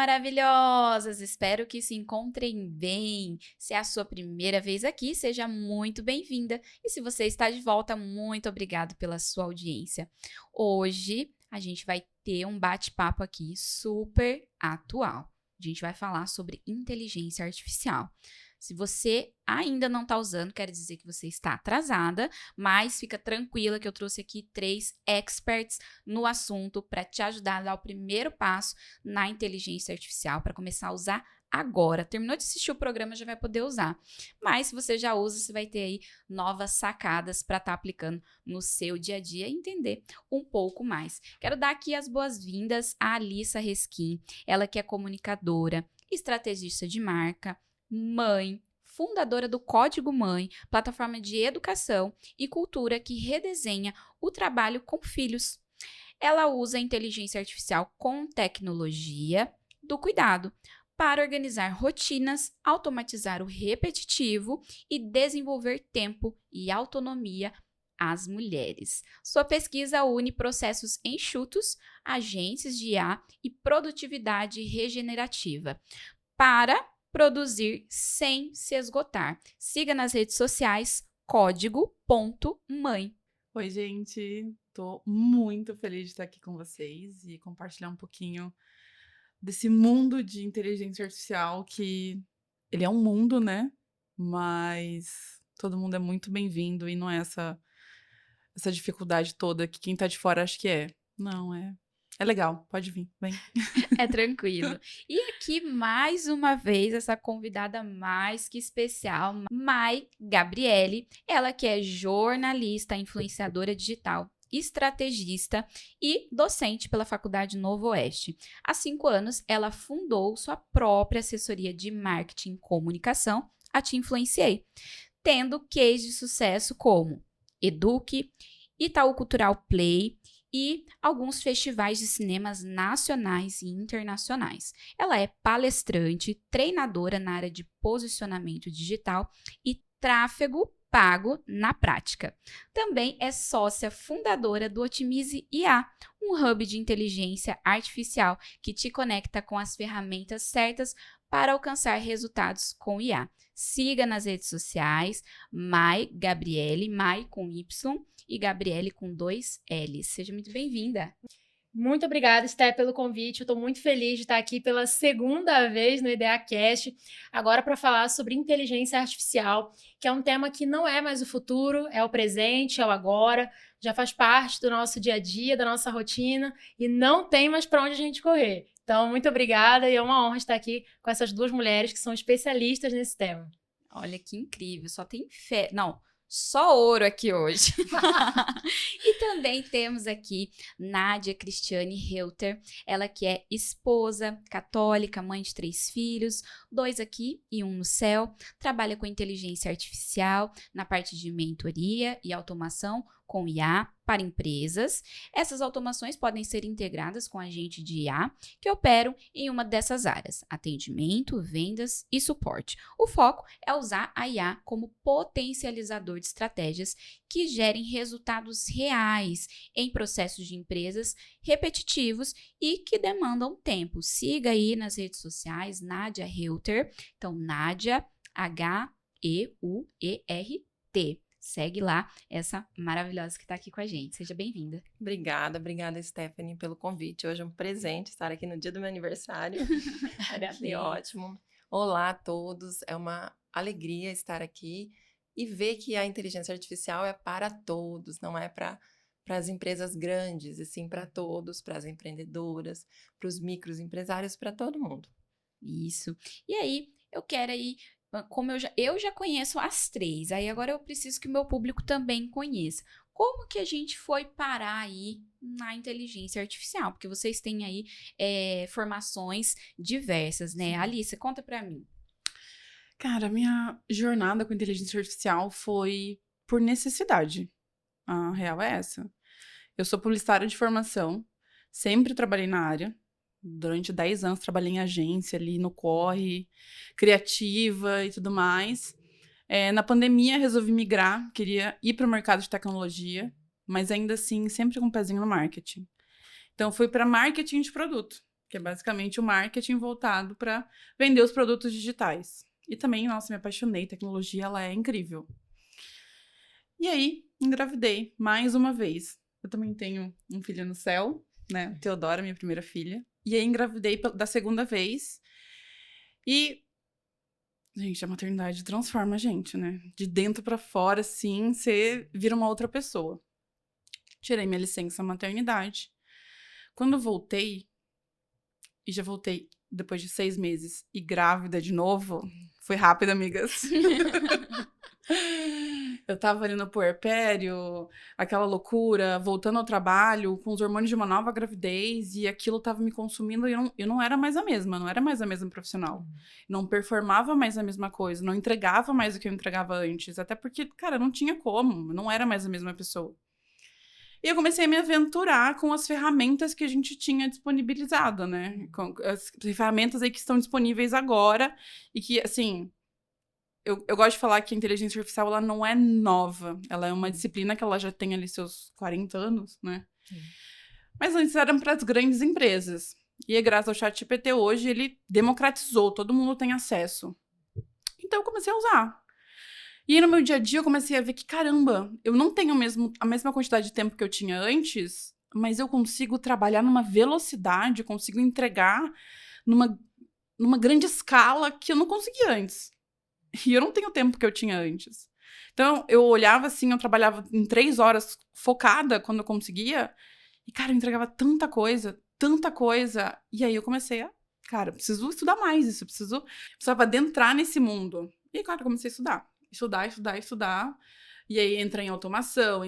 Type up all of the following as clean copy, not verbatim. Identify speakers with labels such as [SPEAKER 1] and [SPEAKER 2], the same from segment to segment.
[SPEAKER 1] maravilhosas! Espero que se encontrem bem. Se é a sua primeira vez aqui, seja muito bem-vinda. E se você está de volta, muito obrigado pela sua audiência. Hoje a gente vai ter um bate-papo aqui super atual. A gente vai falar sobre inteligência artificial. Se você ainda não está usando, quer dizer que você está atrasada, mas fica tranquila que eu trouxe aqui 3 experts no assunto para te ajudar a dar o primeiro passo na inteligência artificial, para começar a usar agora. Terminou de assistir o programa, já vai poder usar. Mas se você já usa, você vai ter aí novas sacadas para estar aplicando no seu dia a dia e entender um pouco mais. Quero dar aqui as boas-vindas à Alissa Reskin, ela que é comunicadora, estrategista de marca, mãe, fundadora do Código Mãe, plataforma de educação e cultura que redesenha o trabalho com filhos. Ela usa a inteligência artificial com tecnologia do cuidado para organizar rotinas, automatizar o repetitivo e desenvolver tempo e autonomia às mulheres. Sua pesquisa une processos enxutos, agentes de IA e produtividade regenerativa para produzir sem se esgotar. Siga nas redes sociais código.mãe.
[SPEAKER 2] Oi, gente. Tô muito feliz de estar aqui com vocês e compartilhar um pouquinho desse mundo de inteligência artificial que ele é um mundo, né? Mas todo mundo é muito bem-vindo e não é essa dificuldade toda que quem tá de fora acha que é. Não, é legal. Pode vir, vem.
[SPEAKER 1] É tranquilo. E aqui, mais uma vez, essa convidada mais que especial, Mai Gabriele, ela que é jornalista, influenciadora digital, estrategista e docente pela Faculdade Novo Oeste. Há 5 anos, ela fundou sua própria assessoria de marketing e comunicação, a Te Influenciei, tendo cases de sucesso como Eduque, Itaú Cultural Play e alguns festivais de cinemas nacionais e internacionais. Ela é palestrante, treinadora na área de posicionamento digital e tráfego pago na prática. Também é sócia fundadora do Otimize IA, um hub de inteligência artificial que te conecta com as ferramentas certas para alcançar resultados com IA. Siga nas redes sociais, Mai Gabriele, Mai com Y e Gabriele com 2 L's. Seja muito bem-vinda.
[SPEAKER 3] Muito obrigada, Sté, pelo convite. Eu estou muito feliz de estar aqui pela segunda vez no IdeaCast, agora para falar sobre inteligência artificial, que é um tema que não é mais o futuro, é o presente, é o agora, já faz parte do nosso dia a dia, da nossa rotina e não tem mais para onde a gente correr. Então, muito obrigada e é uma honra estar aqui com essas 2 mulheres que são especialistas nesse tema.
[SPEAKER 1] Olha que incrível, só tem fé. Não, só ouro aqui hoje. E também temos aqui Nádia Cristiane Reuter, ela que é esposa, católica, mãe de 3 filhos, 2 aqui e 1 no céu, trabalha com inteligência artificial na parte de mentoria e automação com IA para empresas. Essas automações podem ser integradas com agente de IA que operam em uma dessas áreas, atendimento, vendas e suporte. O foco é usar a IA como potencializador de estratégias que gerem resultados reais em processos de empresas repetitivos e que demandam tempo. Siga aí nas redes sociais, Nádia Reuter. Então, Nádia, H-E-U-E-R-T. Segue lá essa maravilhosa que está aqui com a gente. Seja bem-vinda.
[SPEAKER 4] Obrigada, Stephanie, pelo convite. Hoje é um presente estar aqui no dia do meu aniversário. Achei ótimo. Olá a todos, é uma alegria estar aqui e ver que a inteligência artificial é para todos, não é para as empresas grandes, e sim para todos, para as empreendedoras, para os microempresários, para todo mundo.
[SPEAKER 1] Isso. E aí, eu quero aí, como eu já conheço as 3, aí agora eu preciso que o meu público também conheça. Como que a gente foi parar aí na inteligência artificial? Porque vocês têm aí formações diversas, né?
[SPEAKER 2] Sim.
[SPEAKER 1] Alissa, conta pra mim.
[SPEAKER 2] Cara, a minha jornada com inteligência artificial foi por necessidade. A real é essa. Eu sou publicitária de formação, sempre trabalhei na área. Durante 10 anos trabalhei em agência ali no corre, criativa e tudo mais. Na pandemia resolvi migrar, queria ir para o mercado de tecnologia, mas ainda assim sempre com um pezinho no marketing. Então fui para marketing de produto. que é basicamente o marketing voltado para vender os produtos digitais. E também, nossa, me apaixonei, tecnologia, ela é incrível. E aí, engravidei mais uma vez. Eu também tenho um filho no céu, né? Teodora, minha primeira filha. E aí, engravidei da segunda vez. E, gente, a maternidade transforma a gente, né? De dentro pra fora, assim, você vira uma outra pessoa. Tirei minha licença maternidade. Quando eu voltei, e já voltei depois de 6 meses, e grávida de novo, foi rápido, amigas. Eu tava ali no puerpério, aquela loucura, voltando ao trabalho, com os hormônios de uma nova gravidez, e aquilo tava me consumindo, e eu não era mais a mesma, não era mais a mesma profissional. Não performava mais a mesma coisa, não entregava mais o que eu entregava antes, até porque, cara, não tinha como, não era mais a mesma pessoa. E eu comecei a me aventurar com as ferramentas que a gente tinha disponibilizado, né? Com as ferramentas aí que estão disponíveis agora, e que, assim... Eu gosto de falar que a inteligência artificial, ela não é nova. Ela é uma disciplina que ela já tem ali seus 40 anos, né? Sim. Mas antes eram para as grandes empresas. E graças ao ChatGPT hoje, ele democratizou. Todo mundo tem acesso. Então, eu comecei a usar. E aí, no meu dia a dia, eu comecei a ver que, caramba, eu não tenho a mesma quantidade de tempo que eu tinha antes, mas eu consigo trabalhar numa velocidade, consigo entregar numa grande escala que eu não conseguia antes. E eu não tenho o tempo que eu tinha antes. Então, eu olhava assim, eu trabalhava em 3 horas focada quando eu conseguia. E, cara, eu entregava tanta coisa. E aí eu comecei a, cara, eu preciso estudar mais isso. Precisava adentrar nesse mundo. E, cara, eu comecei a estudar. E aí entrei em automação,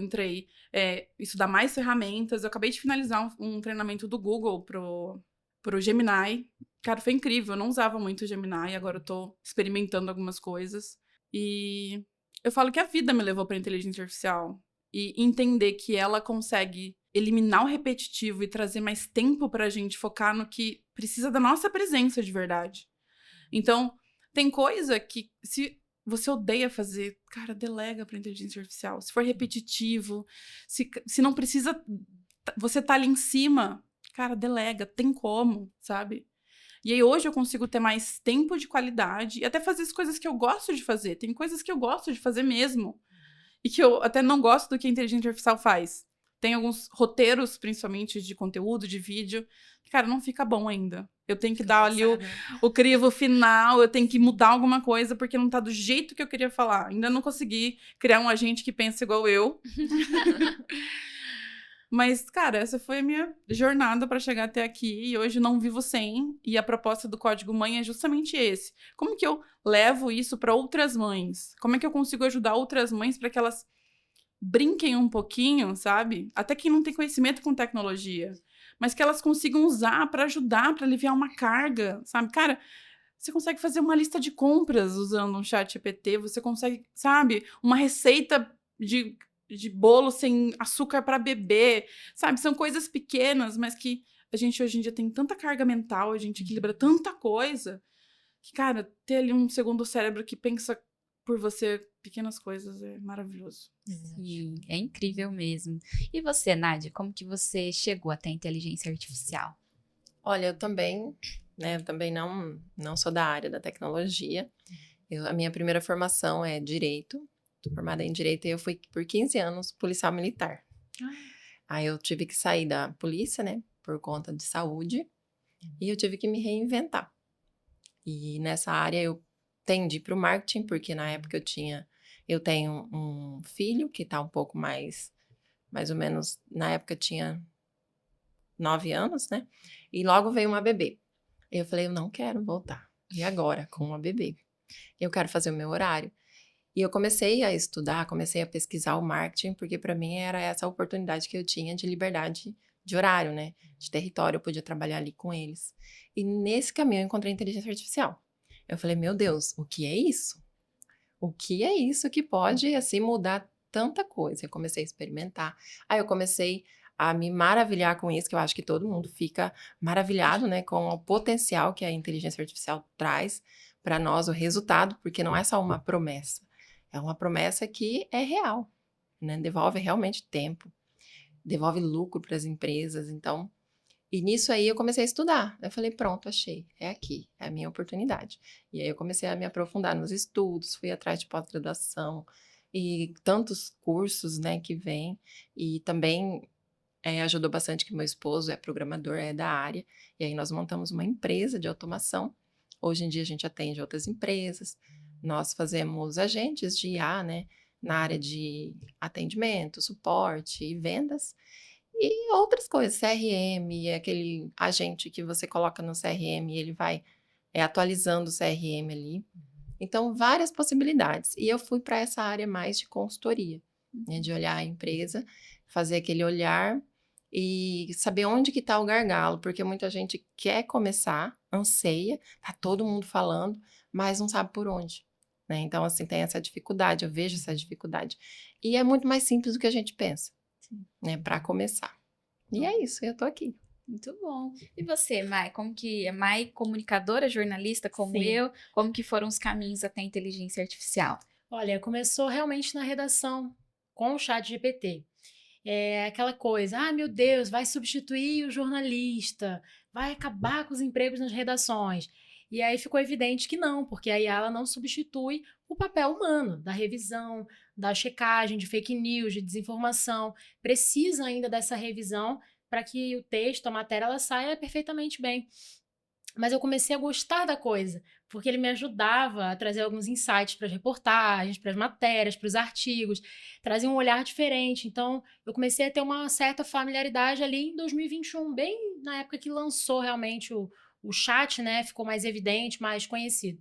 [SPEAKER 2] estudar mais ferramentas. Eu acabei de finalizar um treinamento do Google pro Gemini. Cara, foi incrível. Eu não usava muito o Gemini, agora eu tô experimentando algumas coisas. E eu falo que a vida me levou pra inteligência artificial. E entender que ela consegue eliminar o repetitivo e trazer mais tempo pra gente focar no que precisa da nossa presença de verdade. Então, tem coisa que, se você odeia fazer, cara, delega pra inteligência artificial. Se for repetitivo, se não precisa, você tá ali em cima, cara, delega, tem como, sabe? E aí hoje eu consigo ter mais tempo de qualidade e até fazer as coisas que eu gosto de fazer. Tem coisas que eu gosto de fazer mesmo. E que eu até não gosto do que a inteligência artificial faz. Tem alguns roteiros, principalmente de conteúdo, de vídeo, que, cara, não fica bom ainda. Eu tenho que dar ali o crivo final, eu tenho que mudar alguma coisa, porque não tá do jeito que eu queria falar. Ainda não consegui criar um agente que pensa igual eu. Mas, cara, essa foi a minha jornada para chegar até aqui. E hoje não vivo sem. E a proposta do Código Mãe é justamente esse. Como que eu levo isso para outras mães? Como é que eu consigo ajudar outras mães para que elas brinquem um pouquinho, sabe? Até quem não tem conhecimento com tecnologia. Mas que elas consigam usar para ajudar, para aliviar uma carga, sabe? Cara, você consegue fazer uma lista de compras usando um chat GPT. Você consegue, sabe? Uma receita de bolo sem açúcar para bebê, sabe? São coisas pequenas, mas que a gente hoje em dia tem tanta carga mental, a gente equilibra tanta coisa, que, cara, ter ali um segundo cérebro que pensa por você pequenas coisas é maravilhoso.
[SPEAKER 1] Sim, é incrível mesmo. E você, Nádia, como que você chegou até a inteligência artificial?
[SPEAKER 4] Olha, eu também não sou da área da tecnologia. A minha primeira formação é Direito. Tô formada em Direito e eu fui por 15 anos policial militar. Aí eu tive que sair da polícia, né, por conta de saúde, e eu tive que me reinventar. E nessa área eu tendi para o marketing, porque na época eu tenho um filho que tá um pouco mais ou menos, na época tinha 9 anos, né, e logo veio uma bebê. Eu falei, eu não quero voltar. E agora, com uma bebê? Eu quero fazer o meu horário. E eu comecei a estudar, comecei a pesquisar o marketing, porque para mim era essa oportunidade que eu tinha de liberdade de horário, né? De território, eu podia trabalhar ali com eles. E nesse caminho eu encontrei a inteligência artificial. Eu falei, meu Deus, o que é isso? O que é isso que pode, assim, mudar tanta coisa? Eu comecei a experimentar. Aí eu comecei a me maravilhar com isso, que eu acho que todo mundo fica maravilhado, né? Com o potencial que a inteligência artificial traz para nós, o resultado, porque não é só uma promessa. É uma promessa que é real, né? Devolve realmente tempo, devolve lucro para as empresas. Então, E nisso aí eu comecei a estudar. Eu falei, pronto, achei, é aqui, é a minha oportunidade. E aí eu comecei a me aprofundar nos estudos, fui atrás de pós-graduação e tantos cursos, né, que vêm. E também ajudou bastante que meu esposo é programador, é da área. E aí nós montamos uma empresa de automação. Hoje em dia a gente atende outras empresas. Nós fazemos agentes de IA, né, na área de atendimento, suporte e vendas. E outras coisas, CRM, aquele agente que você coloca no CRM e ele vai atualizando o CRM ali. Então, várias possibilidades. E eu fui para essa área mais de consultoria, né, de olhar a empresa, fazer aquele olhar e saber onde que está o gargalo, porque muita gente quer começar, anseia, tá todo mundo falando, mas não sabe por onde, né? Então, assim, tem essa dificuldade, eu vejo essa dificuldade. E é muito mais simples do que a gente pensa, né, para começar. E é isso, eu tô aqui.
[SPEAKER 1] Muito bom. E você, Mai, como que é? Mai, comunicadora, jornalista como
[SPEAKER 3] Sim.
[SPEAKER 1] eu, como que foram os caminhos até a inteligência artificial?
[SPEAKER 3] Olha, começou realmente na redação com o chat GPT. É aquela coisa, ah, meu Deus, vai substituir o jornalista, vai acabar com os empregos nas redações. E aí ficou evidente que não, porque a IA ela não substitui o papel humano da revisão, da checagem de fake news, de desinformação. Precisa ainda dessa revisão para que o texto, a matéria, ela saia perfeitamente bem. Mas eu comecei a gostar da coisa, porque ele me ajudava a trazer alguns insights para as reportagens, para as matérias, para os artigos, trazia um olhar diferente. Então, eu comecei a ter uma certa familiaridade ali em 2021, bem na época que lançou realmente o chat, né? Ficou mais evidente, mais conhecido.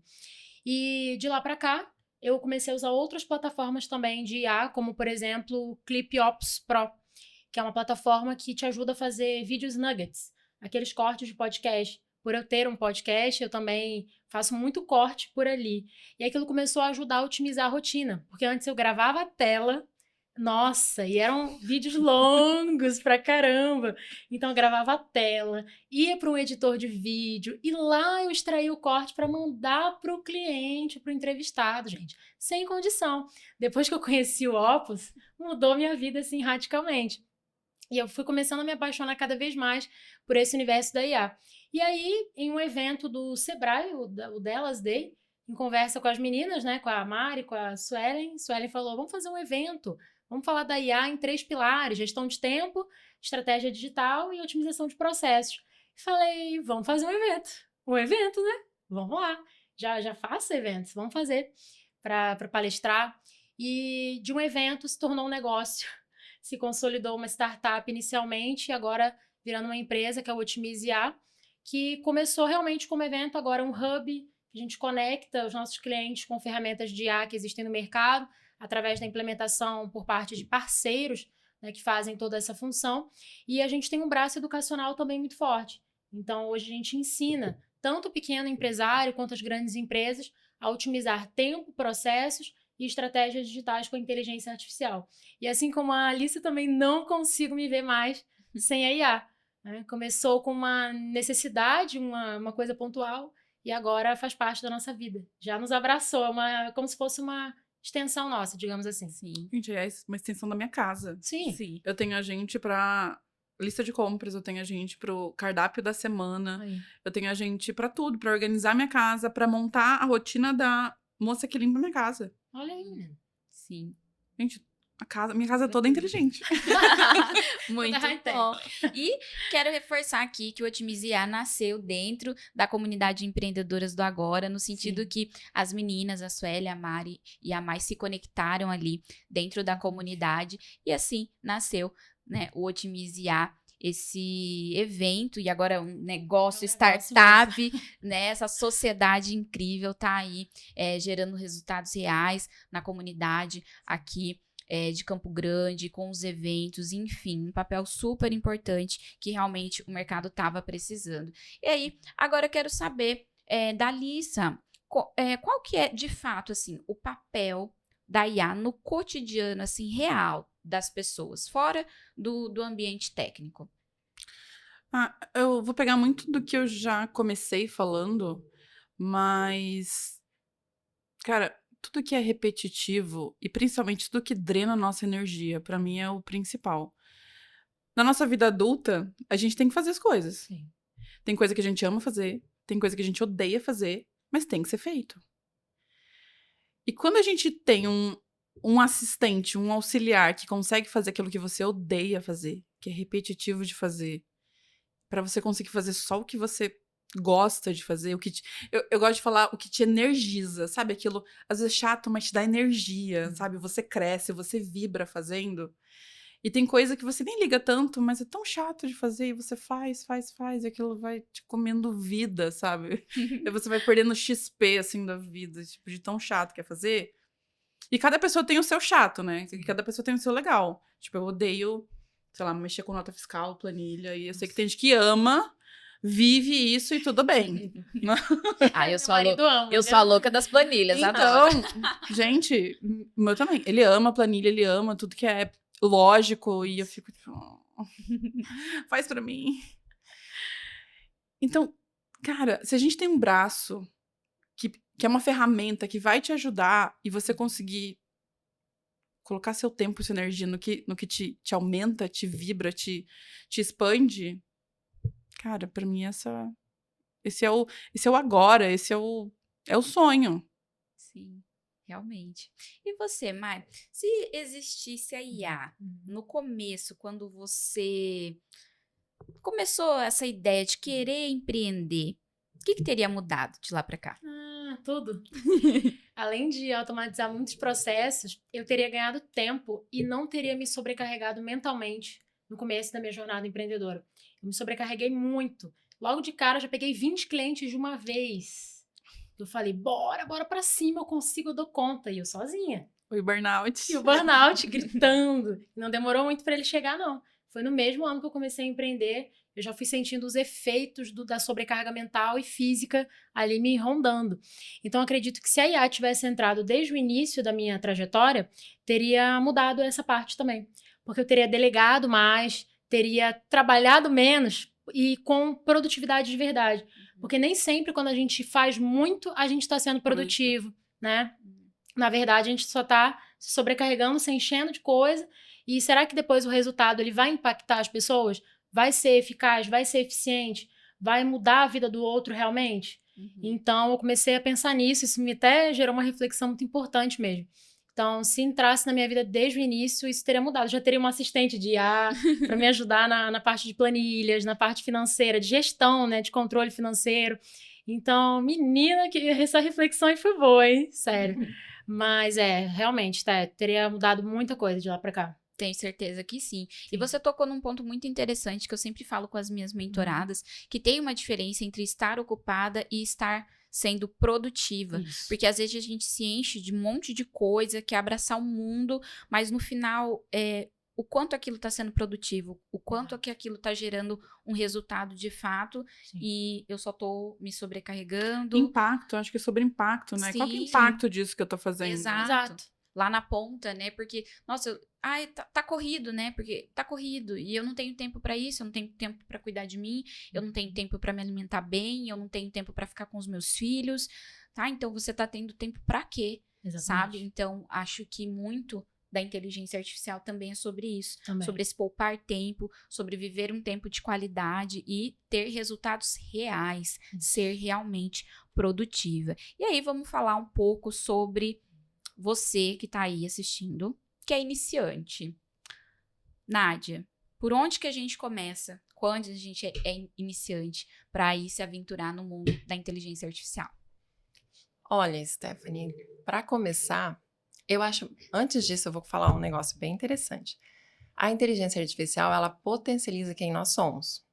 [SPEAKER 3] E de lá para cá, eu comecei a usar outras plataformas também de IA, como por exemplo o ClipOps Pro, que é uma plataforma que te ajuda a fazer vídeos nuggets, aqueles cortes de podcast. Por eu ter um podcast, eu também faço muito corte por ali. E aquilo começou a ajudar a otimizar a rotina, porque antes eu gravava a tela, nossa, e eram vídeos longos pra caramba. Então eu gravava a tela, ia para um editor de vídeo e lá eu extraía o corte para mandar para o cliente, para o entrevistado, gente, sem condição. Depois que eu conheci o Opus, mudou minha vida assim radicalmente. E eu fui começando a me apaixonar cada vez mais por esse universo da IA. E aí, em um evento do Sebrae, o Delas Day, em conversa com as meninas, né, com a Mari, com a Suelen falou, vamos fazer um evento, vamos falar da IA em 3 pilares, gestão de tempo, estratégia digital e otimização de processos. Falei, vamos fazer um evento, né? Vamos lá, já faço eventos, vamos fazer para palestrar. E de um evento se tornou um negócio, se consolidou uma startup inicialmente e agora virando uma empresa que é o Otimize IA, que começou realmente como evento, agora um hub que a gente conecta os nossos clientes com ferramentas de IA que existem no mercado, através da implementação por parte de parceiros, né, que fazem toda essa função. E a gente tem um braço educacional também muito forte. Então, hoje a gente ensina tanto o pequeno empresário quanto as grandes empresas a otimizar tempo, processos e estratégias digitais com a inteligência artificial. E assim como a Alice, também não consigo me ver mais sem a IA. Né? Começou com uma necessidade, uma coisa pontual, e agora faz parte da nossa vida. Já nos abraçou, como se fosse uma extensão nossa, digamos assim.
[SPEAKER 1] Sim.
[SPEAKER 2] Gente, é uma extensão da minha casa.
[SPEAKER 3] Sim.
[SPEAKER 1] Sim.
[SPEAKER 2] Eu tenho a gente pra lista de compras, eu tenho a gente pro cardápio da semana,
[SPEAKER 3] Aí.
[SPEAKER 2] eu tenho a gente pra tudo, pra organizar minha casa, pra montar a rotina da moça que limpa minha casa.
[SPEAKER 3] Olha aí, menino.
[SPEAKER 1] Sim.
[SPEAKER 2] Gente, minha casa é toda inteligente.
[SPEAKER 1] Muito
[SPEAKER 3] high-tech.
[SPEAKER 1] bom. E quero reforçar aqui que o Otimize IA nasceu dentro da comunidade de empreendedoras do Agora, no sentido
[SPEAKER 3] Sim.
[SPEAKER 1] que as meninas, a Sueli, a Mari e a Mai se conectaram ali dentro da comunidade e assim nasceu, né, o Otimize IA, esse evento e agora um negócio,
[SPEAKER 3] É um negócio
[SPEAKER 1] startup, né, essa sociedade incrível tá aí gerando resultados reais na comunidade aqui de Campo Grande, com os eventos, enfim, um papel super importante que realmente o mercado estava precisando. E aí, agora eu quero saber da Lissa, qual que é, de fato, assim, o papel da IA no cotidiano, assim, real das pessoas, fora do ambiente técnico?
[SPEAKER 2] Eu vou pegar muito do que eu já comecei falando, mas, cara, tudo que é repetitivo e principalmente tudo que drena a nossa energia, pra mim é o principal. na nossa vida adulta, a gente tem que fazer as coisas.
[SPEAKER 3] Sim.
[SPEAKER 2] Tem coisa que a gente ama fazer, tem coisa que a gente odeia fazer, mas tem que ser feito. E quando a gente tem um assistente, um auxiliar que consegue fazer aquilo que você odeia fazer, que é repetitivo de fazer, pra você conseguir fazer só o que você gosta de fazer, eu gosto de falar o que te energiza, sabe? Aquilo, às vezes, chato, mas te dá energia, sabe? Você cresce, você vibra fazendo. E tem coisa que você nem liga tanto, mas é tão chato de fazer, e você faz, e aquilo vai te comendo vida, sabe? E você vai perdendo XP, assim, da vida, tipo, de tão chato que é fazer. E cada pessoa tem o seu chato, né? E cada pessoa tem o seu legal. Tipo, eu odeio, sei lá, mexer com nota fiscal, planilha, e eu sei que tem gente que ama, vive isso e tudo bem.
[SPEAKER 1] Ah,
[SPEAKER 3] Meu marido ama,
[SPEAKER 1] eu sou a louca das planilhas, adoro.
[SPEAKER 2] Então, gente, o meu também. Ele ama a planilha, ele ama tudo que é lógico, e eu fico tipo, "Oh, faz pra mim." Então, cara, se a gente tem um braço que é uma ferramenta que vai te ajudar e você conseguir colocar seu tempo e sua energia no que te aumenta, te vibra, te expande, cara, pra mim esse é o agora, esse é o sonho.
[SPEAKER 1] Sim, realmente. E você, Mai, se existisse a IA no começo, quando você começou essa ideia de querer empreender, o que teria mudado de lá pra cá?
[SPEAKER 3] Tudo. Além de automatizar muitos processos, eu teria ganhado tempo e não teria me sobrecarregado mentalmente no começo da minha jornada empreendedora. Eu me sobrecarreguei muito. Logo de cara, eu já peguei 20 clientes de uma vez. Eu falei, bora pra cima, eu consigo, eu dou conta. E eu sozinha.
[SPEAKER 2] O burnout.
[SPEAKER 3] E o burnout gritando. Não demorou muito para ele chegar, não. Foi no mesmo ano que eu comecei a empreender. Eu já fui sentindo os efeitos da sobrecarga mental e física ali me rondando. Então, acredito que se a IA tivesse entrado desde o início da minha trajetória, teria mudado essa parte também. Porque eu teria delegado mais, teria trabalhado menos e com produtividade de verdade. Porque nem sempre, quando a gente faz muito, a gente está sendo produtivo, né? Na verdade, a gente só está se sobrecarregando, se enchendo de coisa. E será que depois o resultado ele vai impactar as pessoas? Vai ser eficaz? Vai ser eficiente? Vai mudar a vida do outro realmente? Então, eu comecei a pensar nisso. Isso me até gerou uma reflexão muito importante mesmo. Então, se entrasse na minha vida desde o início, isso teria mudado. Eu já teria uma assistente de IA para me ajudar na parte de planilhas, na parte financeira, de gestão, né, de controle financeiro. Então, menina, que essa reflexão aí foi boa, hein? Sério. Mas realmente, teria mudado muita coisa de lá pra cá.
[SPEAKER 1] Tenho certeza que sim. E você tocou num ponto muito interessante que eu sempre falo com as minhas mentoradas, que tem uma diferença entre estar ocupada e estar sendo produtiva.
[SPEAKER 3] Isso.
[SPEAKER 1] Porque às vezes a gente se enche de um monte de coisa, quer abraçar o mundo, mas no final, o quanto aquilo está sendo produtivo, o quanto que aquilo está gerando um resultado de fato,
[SPEAKER 3] Sim.
[SPEAKER 1] e eu só tô me sobrecarregando.
[SPEAKER 2] Impacto, acho que é sobre impacto, né? Qual que é o
[SPEAKER 1] Sim.
[SPEAKER 2] impacto disso que eu tô fazendo?
[SPEAKER 1] Exato. Lá na ponta, né? Porque, nossa, tá corrido, né? Porque tá corrido e eu não tenho tempo pra isso, eu não tenho tempo pra cuidar de mim, eu não tenho tempo pra me alimentar bem, eu não tenho tempo pra ficar com os meus filhos, tá? Então você tá tendo tempo pra quê?
[SPEAKER 3] Exatamente.
[SPEAKER 1] Sabe? Então acho que muito da inteligência artificial também é sobre isso,
[SPEAKER 3] Também.
[SPEAKER 1] sobre esse poupar tempo, sobre viver um tempo de qualidade e ter resultados reais, ser realmente produtiva. E aí vamos falar um pouco sobre você que tá aí assistindo, que é iniciante. Nádia, por onde que a gente começa quando a gente é iniciante para ir se aventurar no mundo da inteligência artificial?
[SPEAKER 4] Olha, Stephanie, para começar, eu acho, antes disso eu vou falar um negócio bem interessante. A inteligência artificial, ela potencializa quem nós somos.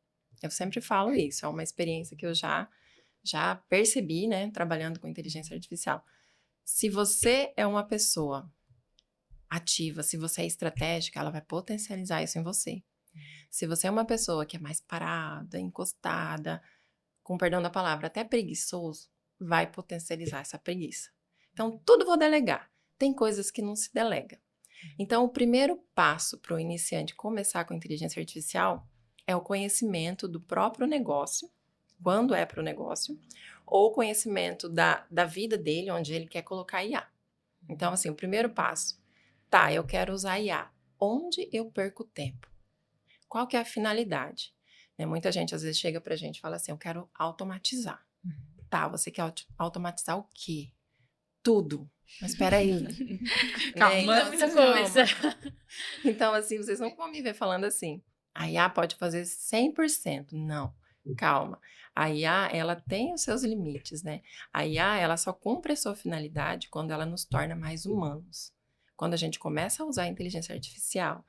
[SPEAKER 4] Eu sempre falo isso, é uma experiência que eu já percebi, né, trabalhando com inteligência artificial. Se você é uma pessoa ativa, se você é estratégica, ela vai potencializar isso em você. Se você é uma pessoa que é mais parada, encostada, com perdão da palavra, até preguiçoso, vai potencializar essa preguiça. Então, tudo vou delegar. Tem coisas que não se delega. Então, o primeiro passo para o iniciante começar com inteligência artificial é o conhecimento do próprio negócio, quando é para o negócio, ou o conhecimento da vida dele, onde ele quer colocar IA. Então, assim, o primeiro passo, eu quero usar IA. Onde eu perco tempo? qual que é a finalidade? Né? Muita gente às vezes chega pra gente e fala assim, eu quero automatizar. Tá, você quer automatizar o quê? Tudo. Mas espera aí.
[SPEAKER 2] Calma.
[SPEAKER 3] É muita coisa.
[SPEAKER 4] Então, assim, vocês não vão me ver falando assim, a IA pode fazer 100%. Não, calma. A IA, ela tem os seus limites, né? A IA, ela só cumpre a sua finalidade quando ela nos torna mais humanos. Quando a gente começa a usar a inteligência artificial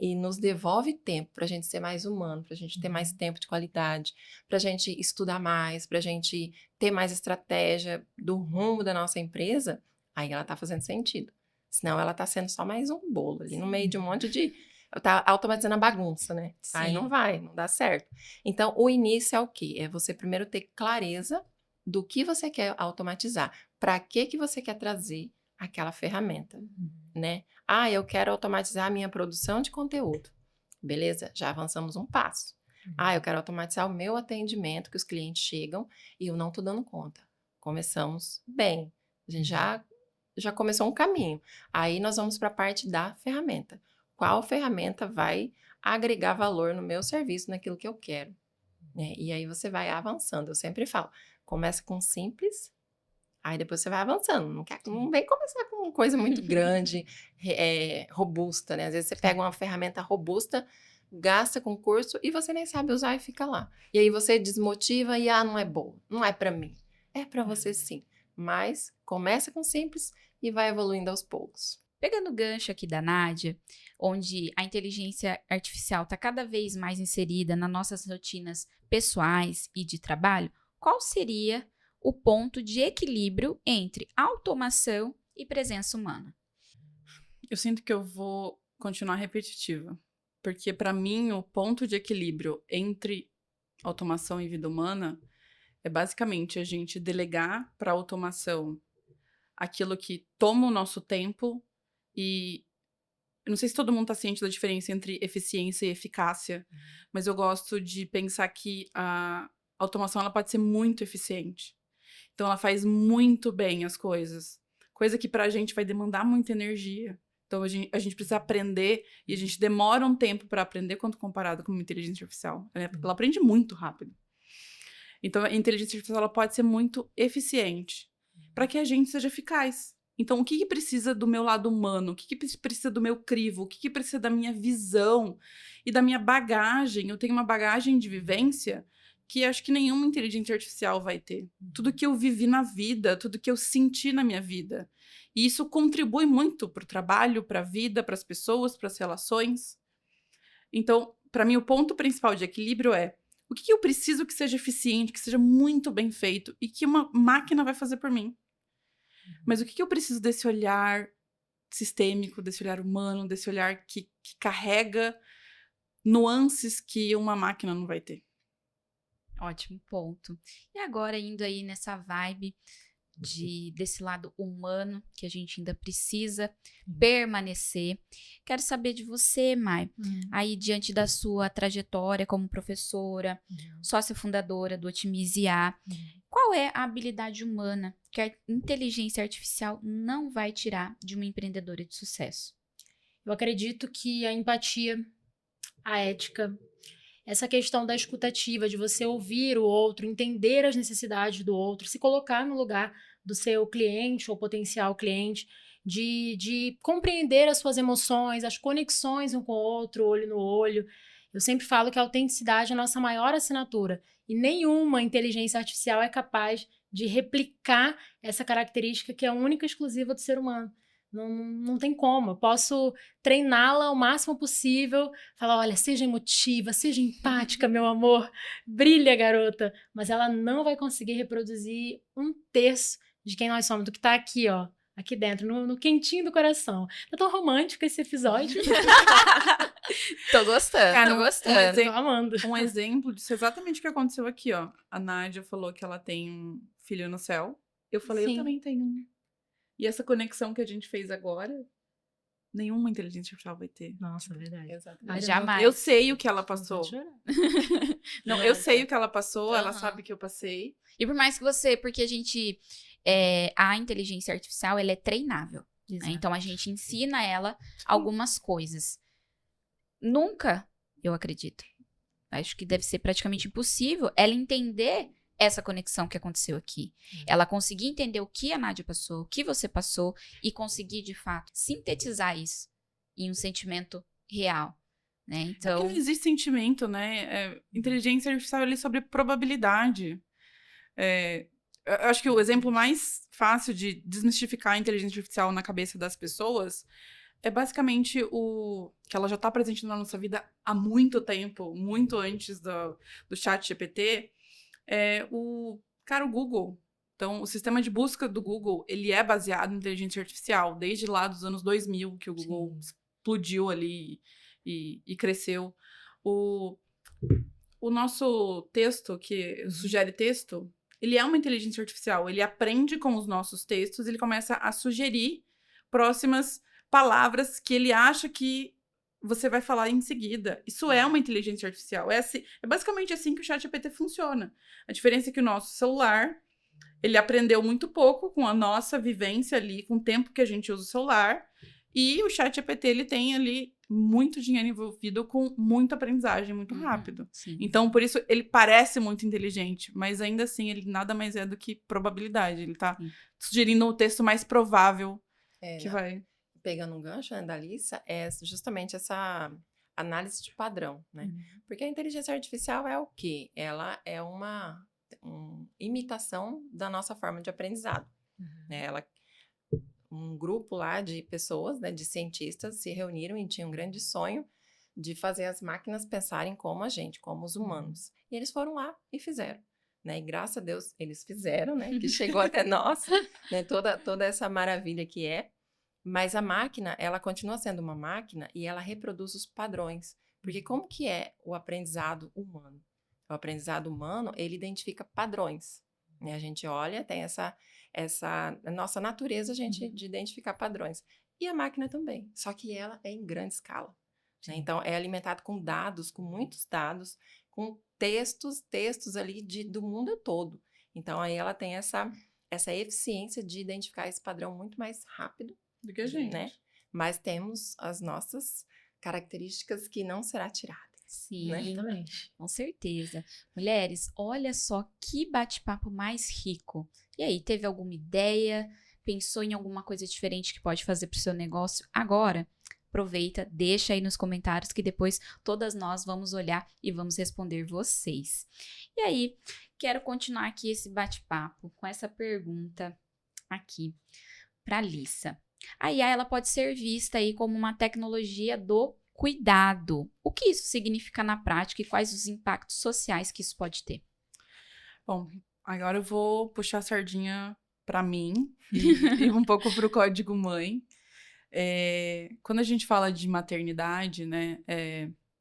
[SPEAKER 4] e nos devolve tempo para a gente ser mais humano, para a gente ter mais tempo de qualidade, para a gente estudar mais, para a gente ter mais estratégia do rumo da nossa empresa, aí ela está fazendo sentido. Senão ela está sendo só mais um bolo ali no meio de um monte de... Tá automatizando a bagunça, né? Aí não vai, não dá certo. Então, o início é o quê? É você primeiro ter clareza do que você quer automatizar. Para que você quer trazer aquela ferramenta, né? Ah, eu quero automatizar a minha produção de conteúdo. Beleza, já avançamos um passo. Ah, eu quero automatizar o meu atendimento, que os clientes chegam e eu não estou dando conta. Começamos bem. A gente já começou um caminho. Aí nós vamos para a parte da ferramenta. Qual ferramenta vai agregar valor no meu serviço, naquilo que eu quero? Né? E aí você vai avançando. Eu sempre falo, começa com simples, aí depois você vai avançando. Não vem começar com uma coisa muito grande, robusta, né? Às vezes você pega uma ferramenta robusta, gasta com curso e você nem sabe usar e fica lá. E aí você desmotiva e, não é boa, não é para mim. É para você sim. Mas começa com simples e vai evoluindo aos poucos.
[SPEAKER 1] Pegando o gancho aqui da Nádia, onde a inteligência artificial está cada vez mais inserida nas nossas rotinas pessoais e de trabalho, qual seria o ponto de equilíbrio entre automação e presença humana?
[SPEAKER 2] Eu sinto que eu vou continuar repetitiva. Porque, para mim, o ponto de equilíbrio entre automação e vida humana é basicamente a gente delegar para a automação aquilo que toma o nosso tempo e... Eu não sei se todo mundo está ciente da diferença entre eficiência e eficácia, mas eu gosto de pensar que a automação ela pode ser muito eficiente. Então, ela faz muito bem as coisas. Coisa que para a gente vai demandar muita energia. Então, a gente precisa aprender e a gente demora um tempo para aprender quando comparado com uma inteligência artificial. Ela aprende muito rápido. Então, a inteligência artificial ela pode ser muito eficiente para que a gente seja eficaz. Então, o que precisa do meu lado humano? O que precisa do meu crivo? O que precisa da minha visão e da minha bagagem? Eu tenho uma bagagem de vivência que acho que nenhuma inteligência artificial vai ter. Tudo que eu vivi na vida, tudo que eu senti na minha vida. E isso contribui muito para o trabalho, para a vida, para as pessoas, para as relações. Então, para mim, o ponto principal de equilíbrio é o que eu preciso que seja eficiente, que seja muito bem feito e que uma máquina vai fazer por mim. Mas o que eu preciso desse olhar sistêmico, desse olhar humano, desse olhar que carrega nuances que uma máquina não vai ter.
[SPEAKER 1] Ótimo ponto. E agora, indo aí nessa vibe desse lado humano que a gente ainda precisa permanecer. Quero saber de você, Mai, aí diante da sua trajetória como professora, sócia fundadora do Otimize IA, qual é a habilidade humana que a inteligência artificial não vai tirar de uma empreendedora de sucesso?
[SPEAKER 3] Eu acredito que a empatia, a ética, essa questão da escutativa, de você ouvir o outro, entender as necessidades do outro, se colocar no lugar do seu cliente ou potencial cliente, de compreender as suas emoções, as conexões um com o outro, olho no olho. Eu sempre falo que a autenticidade é a nossa maior assinatura e nenhuma inteligência artificial é capaz de replicar essa característica que é única e exclusiva do ser humano. Não tem como. Eu posso treiná-la o máximo possível, falar, olha, seja emotiva, seja empática, meu amor, brilha, garota. Mas ela não vai conseguir reproduzir 1/3 de quem nós somos, do que tá aqui, ó, aqui dentro, no quentinho do coração. Tá tão romântico esse episódio.
[SPEAKER 1] Tô gostando,
[SPEAKER 2] Cara,
[SPEAKER 1] tô gostando.
[SPEAKER 3] Tô amando.
[SPEAKER 2] Um exemplo disso é exatamente o que aconteceu aqui, ó. A Nádia falou que ela tem um filho no céu. Eu falei,
[SPEAKER 3] Sim.
[SPEAKER 2] eu também tenho um. E essa conexão que a gente fez agora, nenhuma inteligência artificial vai ter.
[SPEAKER 3] Nossa, verdade.
[SPEAKER 4] Exatamente.
[SPEAKER 1] Jamais.
[SPEAKER 2] Eu sei o que ela passou.
[SPEAKER 3] Pode chorar.
[SPEAKER 2] Não, eu sei o que ela passou, ela
[SPEAKER 1] Aham.
[SPEAKER 2] sabe que eu passei.
[SPEAKER 1] E por mais que você, porque a gente, a inteligência artificial, ela é treinável. Né?
[SPEAKER 3] Exato.
[SPEAKER 1] Então, a gente ensina ela algumas coisas. Nunca eu acredito. Acho que deve ser praticamente impossível ela entender essa conexão que aconteceu aqui. Ela conseguir entender o que a Nádia passou, o que você passou e conseguir, de fato, sintetizar isso em um sentimento real, né? Então...
[SPEAKER 2] Porque não existe sentimento, né? Inteligência artificial é sobre probabilidade. Eu acho que o exemplo mais fácil de desmistificar a inteligência artificial na cabeça das pessoas é basicamente o que ela já está presente na nossa vida há muito tempo, muito antes do chat GPT, o Google. Então, o sistema de busca do Google, ele é baseado em inteligência artificial, desde lá dos anos 2000, que o Google explodiu ali e cresceu. O nosso texto, que sugere texto, ele é uma inteligência artificial. Ele aprende com os nossos textos, ele começa a sugerir próximas palavras que ele acha que você vai falar em seguida. Isso é uma inteligência artificial. É basicamente assim que o ChatGPT funciona. A diferença é que o nosso celular, ele aprendeu muito pouco com a nossa vivência ali, com o tempo que a gente usa o celular. E o ChatGPT, ele tem ali muito dinheiro envolvido com muita aprendizagem, muito rápido.
[SPEAKER 1] Sim.
[SPEAKER 2] Então, por isso, ele parece muito inteligente, mas ainda assim, ele nada mais é do que probabilidade. Ele tá sugerindo o texto mais provável que vai...
[SPEAKER 4] Pegando um gancho, né, da Alissa, é justamente essa análise de padrão, né? Porque a inteligência artificial é o quê? Ela é uma imitação da nossa forma de aprendizado. Né? Um grupo lá de pessoas, né, de cientistas, se reuniram e tinham um grande sonho de fazer as máquinas pensarem como a gente, como os humanos. E eles foram lá e fizeram. Né? E graças a Deus eles fizeram, né? Que chegou até nós, né? Toda essa maravilha que é. Mas a máquina, ela continua sendo uma máquina e ela reproduz os padrões. Porque como que é o aprendizado humano? O aprendizado humano, ele identifica padrões. Né? A gente olha, tem a nossa natureza, a gente de identificar padrões. E a máquina também, só que ela é em grande escala. Né? Então, é alimentado com dados, com muitos dados, com textos ali do mundo todo. Então, aí ela tem essa eficiência de identificar esse padrão muito mais rápido
[SPEAKER 2] do que a gente.
[SPEAKER 4] Né? Mas temos as nossas características que não será tirada.
[SPEAKER 1] Sim,
[SPEAKER 3] né?
[SPEAKER 1] Com certeza. Mulheres, olha só que bate-papo mais rico. E aí, teve alguma ideia? Pensou em alguma coisa diferente que pode fazer para o seu negócio agora? Aproveita, deixa aí nos comentários que depois todas nós vamos olhar e vamos responder vocês. E aí, quero continuar aqui esse bate-papo com essa pergunta aqui para a Alissa. A IA, ela pode ser vista aí como uma tecnologia do cuidado. O que isso significa na prática e quais os impactos sociais que isso pode ter?
[SPEAKER 2] Bom, agora eu vou puxar a sardinha para mim e um pouco para o código mãe. Quando a gente fala de maternidade, né,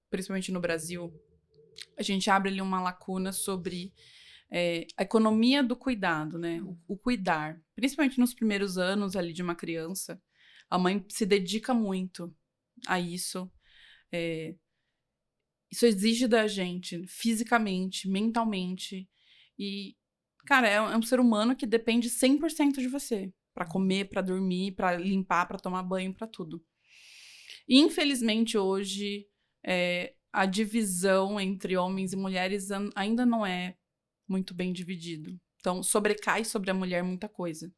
[SPEAKER 2] principalmente no Brasil, a gente abre ali uma lacuna sobre a economia do cuidado, né? O cuidar. Principalmente nos primeiros anos ali de uma criança, a mãe se dedica muito a isso. Isso exige da gente, fisicamente, mentalmente. E, cara, é um ser humano que depende 100% de você. Pra comer, pra dormir, pra limpar, pra tomar banho, pra tudo. E, infelizmente, hoje, a divisão entre homens e mulheres ainda não é muito bem dividido. Então, sobrecai sobre a mulher muita coisa,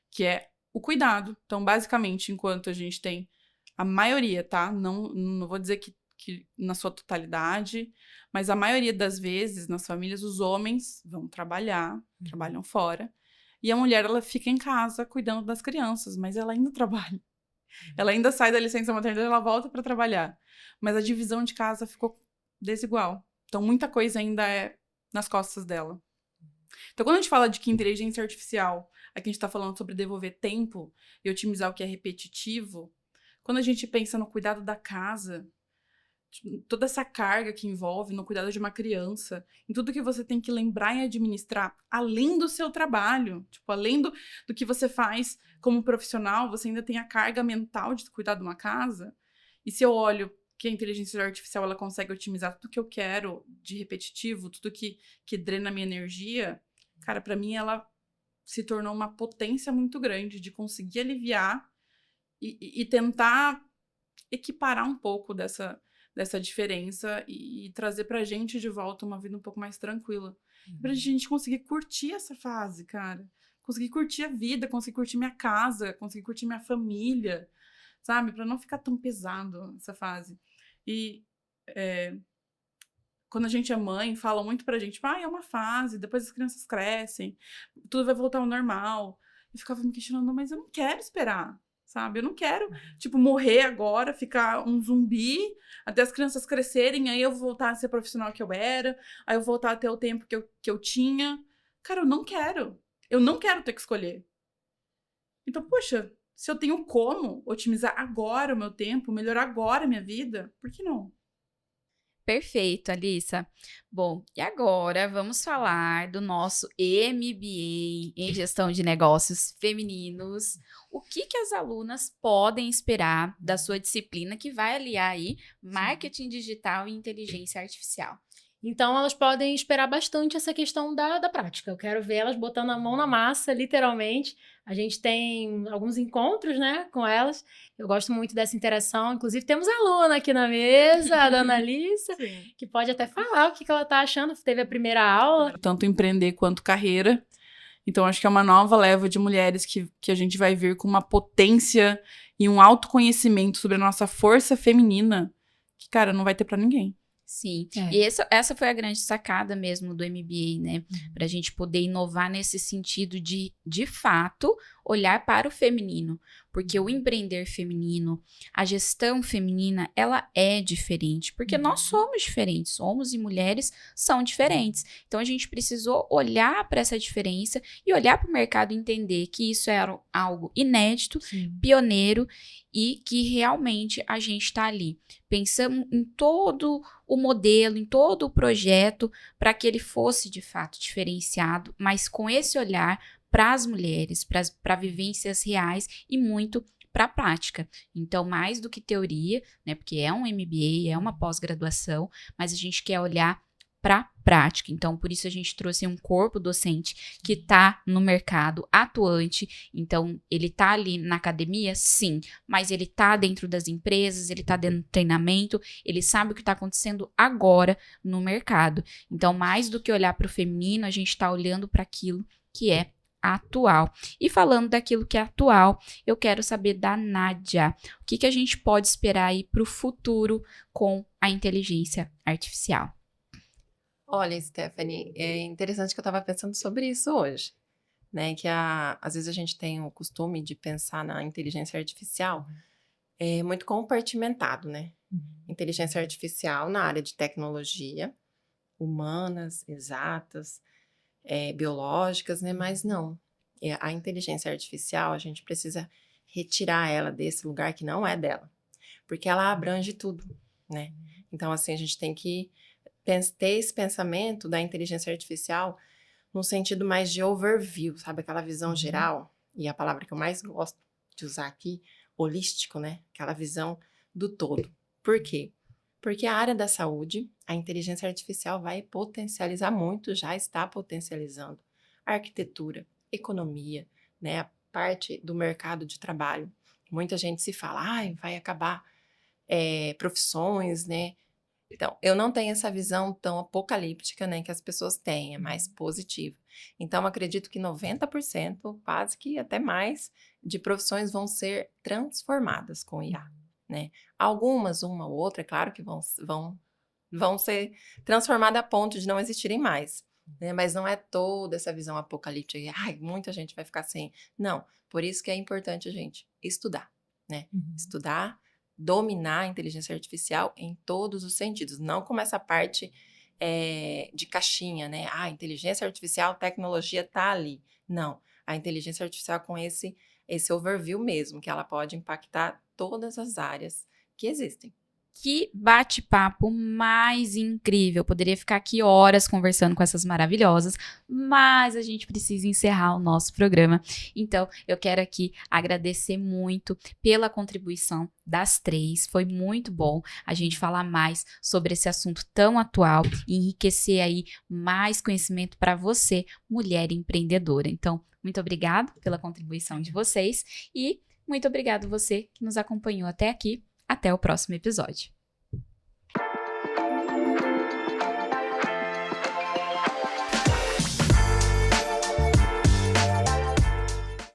[SPEAKER 2] que é o cuidado. Então, basicamente, enquanto a gente tem a maioria, tá? Não vou dizer que na sua totalidade, mas a maioria das vezes, nas famílias, os homens vão trabalhar, trabalham fora, e a mulher, ela fica em casa cuidando das crianças, mas ela ainda trabalha. Ela ainda sai da licença maternidade, ela volta para trabalhar. Mas a divisão de casa ficou desigual. Então, muita coisa ainda é nas costas dela. Então, quando a gente fala de que inteligência artificial, aqui a gente está falando sobre devolver tempo e otimizar o que é repetitivo, quando a gente pensa no cuidado da casa, toda essa carga que envolve no cuidado de uma criança, em tudo que você tem que lembrar e administrar, além do seu trabalho, tipo, além do que você faz como profissional, você ainda tem a carga mental de cuidar de uma casa. E se eu olho que a inteligência artificial ela consegue otimizar tudo que eu quero de repetitivo, tudo que drena a minha energia, cara, para mim ela se tornou uma potência muito grande de conseguir aliviar e tentar equiparar um pouco dessa dessa diferença e trazer pra gente de volta uma vida um pouco mais tranquila. Pra gente conseguir curtir essa fase, cara. Conseguir curtir a vida, conseguir curtir minha casa, conseguir curtir minha família, sabe? Pra não ficar tão pesado essa fase. E quando a gente é mãe, falam muito pra gente, tipo, é uma fase, depois as crianças crescem, tudo vai voltar ao normal. Eu ficava me questionando, mas eu não quero esperar, sabe? Eu não quero, tipo, morrer agora, ficar um zumbi, até as crianças crescerem, aí eu vou voltar a ser profissional que eu era, aí eu vou voltar a ter o tempo que eu tinha. Cara, eu não quero. Eu não quero ter que escolher. Então, poxa, se eu tenho como otimizar agora o meu tempo, melhorar agora a minha vida, por que não?
[SPEAKER 1] Perfeito, Alissa. Bom, e agora vamos falar do nosso MBA em Gestão de Negócios Femininos. O que as alunas podem esperar da sua disciplina que vai aliar aí marketing digital e inteligência artificial?
[SPEAKER 3] Então, elas podem esperar bastante essa questão da prática. Eu quero ver elas botando a mão na massa, literalmente. A gente tem alguns encontros, né, com elas. Eu gosto muito dessa interação. Inclusive, temos a aluna aqui na mesa, a Dona Alissa, que pode até falar o que ela está achando. Teve a primeira aula.
[SPEAKER 2] Tanto empreender quanto carreira. Então, acho que é uma nova leva de mulheres que a gente vai vir com uma potência e um autoconhecimento sobre a nossa força feminina que, cara, não vai ter pra ninguém.
[SPEAKER 1] Sim, e essa foi a grande sacada mesmo do MBA, né? Para a gente poder inovar nesse sentido de fato, olhar para o feminino. Porque o empreender feminino, a gestão feminina, ela é diferente. Porque nós somos diferentes, homens e mulheres são diferentes. Então, a gente precisou olhar para essa diferença e olhar para o mercado e entender que isso era algo inédito, pioneiro e que realmente a gente está ali. Pensamos em todo o modelo, em todo o projeto para que ele fosse de fato diferenciado, mas com esse olhar para as mulheres, para vivências reais e muito para a prática. Então, mais do que teoria, né, porque é um MBA, é uma pós-graduação, mas a gente quer olhar para a prática. Então, por isso a gente trouxe um corpo docente que está no mercado atuante. Então, ele está ali na academia? Sim, mas ele está dentro das empresas, ele está dentro do treinamento, ele sabe o que está acontecendo agora no mercado. Então, mais do que olhar para o feminino, a gente está olhando para aquilo que é atual. E falando daquilo que é atual, eu quero saber da Nádia. O que a gente pode esperar aí para o futuro com a inteligência artificial?
[SPEAKER 4] Olha, Stephanie, é interessante que eu estava pensando sobre isso hoje, né? Que às vezes a gente tem o costume de pensar na inteligência artificial muito compartimentado, né? Inteligência artificial na área de tecnologia, humanas, exatas, biológicas, né? Mas não. A inteligência artificial, a gente precisa retirar ela desse lugar que não é dela, porque ela abrange tudo, né? Então, assim, a gente tem que ter esse pensamento da inteligência artificial no sentido mais de overview, sabe? Aquela visão geral, e a palavra que eu mais gosto de usar aqui, holístico, né? Aquela visão do todo. Por quê? Porque a área da saúde, a inteligência artificial vai potencializar muito, já está potencializando a arquitetura, economia, né? A parte do mercado de trabalho. Muita gente se fala, vai acabar profissões, né? Então, eu não tenho essa visão tão apocalíptica, né, que as pessoas têm, é mais positiva. Então, acredito que 90%, quase que até mais, de profissões vão ser transformadas com IA, né? Algumas, uma ou outra, é claro que vão ser transformadas a ponto de não existirem mais, né? Mas não é toda essa visão apocalíptica, muita gente vai ficar sem. Não, por isso que é importante a gente estudar, né? Estudar, dominar a inteligência artificial em todos os sentidos, não como essa parte de caixinha, né? A inteligência artificial, tecnologia tá ali. Não, a inteligência artificial com esse overview mesmo, que ela pode impactar todas as áreas que existem.
[SPEAKER 1] Que bate-papo mais incrível. Eu poderia ficar aqui horas conversando com essas maravilhosas, mas a gente precisa encerrar o nosso programa. Então, eu quero aqui agradecer muito pela contribuição das três. Foi muito bom a gente falar mais sobre esse assunto tão atual e enriquecer aí mais conhecimento para você, mulher empreendedora. Então, muito obrigado pela contribuição de vocês e muito obrigado você que nos acompanhou até aqui. Até o próximo episódio.